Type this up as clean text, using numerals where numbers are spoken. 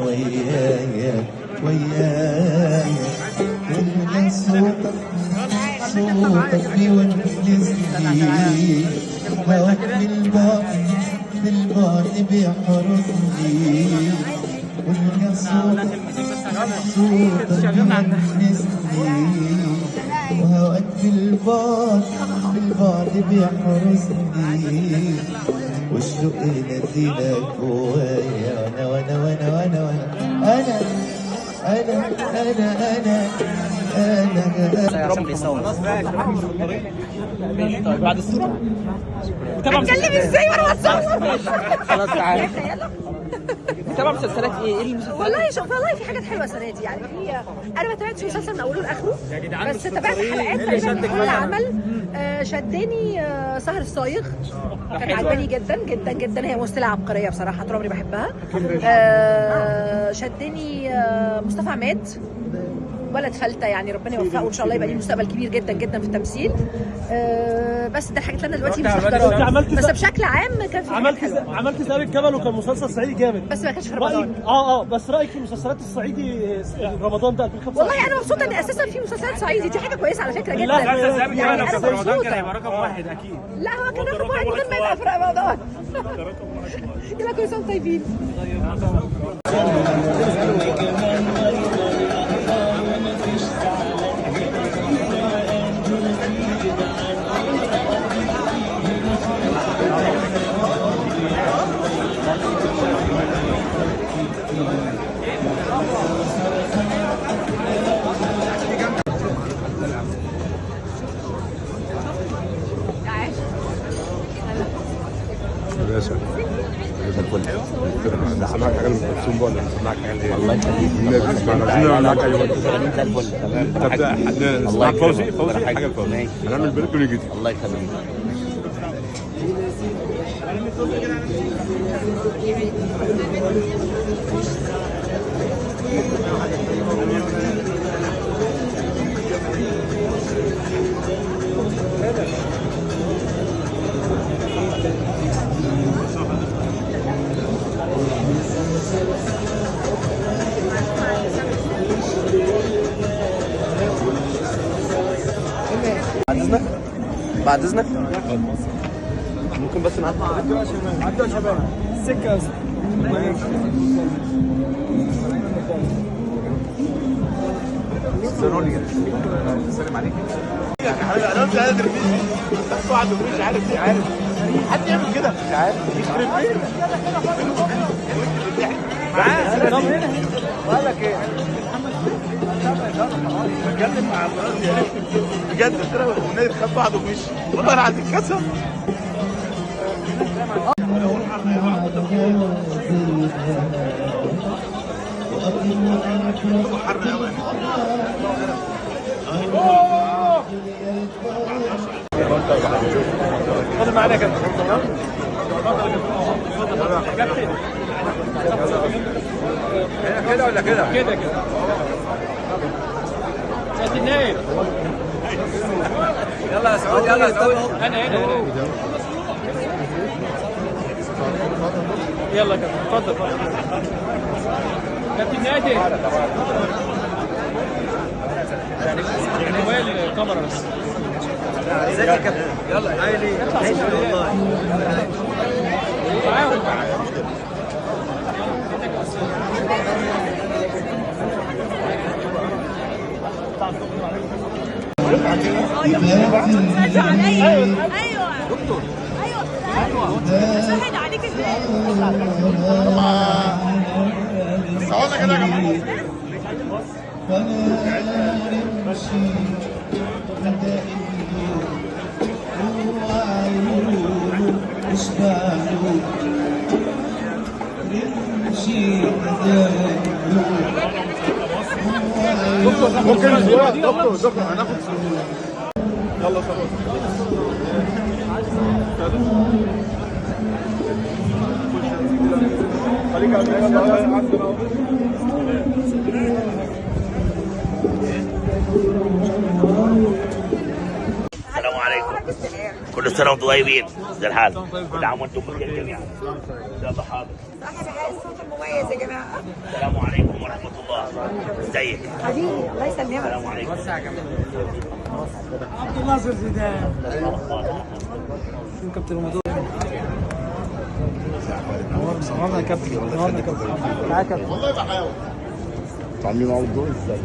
ويايا ويايا تلقى صوتك بيونسني هواك بالبعد بيحرسني تلقى صوتك بيونسني وهواك بالبعد بيحرسني واشلق يناديلك جوايا وانا عشان بيصور. طيب بعد الصورة اتكلم ازاي وانا بتصور؟ خلاص تعالى. بتابع مسلسلات ايه المسلسلات؟ والله في حاجات حلوه السنه دي يعني. انا ما تابعتش مسلسل من اوله لاخره بس تابعت حلقات تقريبا من كل عمل. شدني سهر الصايغ، كانت عجباني جدا جدا جدا. هي ممثله عبقريه بصراحه، طول عمري بحبها. شدني مصطفى عماد ولد فلتة، يعني ربنا يوفقه وان شاء الله يبقى ليه مستقبل كبير جدا جدا في التمثيل. بس ده الحاجات اللي انا دلوقتي مش محضراها، بس بشكل عام كان في عملت زي الجبل وكان مسلسل صعيدي جامد، بس ما كانش في رمضان. بس رايك في المسلسلات الصعيدي رمضان ده 2025؟ والله انا مبسوطه ان اساسا في مسلسلات صعيدي، دي حاجه كويسه على فكره جدا. يعني انا في رمضان كان هيبقى رقم واحد اكيد. لا هو كان رقم واحد من غير ما يبقى في رمضان. يلا كل سنه وانتم طيبين. باشا زي الفل. سمعك حاجه من الرسوم بقى ولا سمعك حاجه ايه؟ الله يخليك. عايزين معاك اي وقت. زي الفل. تمام. الله يكرمك. فوزي حاجه لفوزي. هنعمل بريك ونيجي. الله يخليك. بعد اذنك ممكن بس نعدي عدوا يا شباب السكه. السلام عليكم يا حبيبي. انا مش قادر بس واحد مش عارف حد يعمل كده مش عارف يخرب بيتك معاه. طب هنا بقول لك ايه بتكلم مع مراتي بجد كده والنادي خد بعضه ومشي والله انا عايز اتكسر. خد معانا كده كده ولا كده؟ كده سيادة النايب. يلا يا سعود يلا يا سعود. انا يلا كده اتفضل كابتن نادي. موبايل كاميرا بس. ازيك يا كابتن؟ يلا عايلي والله معاهم. ايوه دكتور. ايوه شاهد عليك ازاي؟ صورنا كده يا جماعه. ممكن دكتور هناخد يلا صور. خليك السلام عليكم. كل كل سنه وانتم طيبين. زي الحال. كل عام وانتم بخير جميعا. يلا حاضر. الصوت المميز يا جماعه. السلام عليكم ورحمه الله. ازيك؟ حبيبي الله يسلمك. السلام عليكم. عبد الناصر زيدان. كابتن رمضان. نورنا يا كابتن. نورنا يا كابتن. معاك يا كابتن. عاملين عرض ازاي؟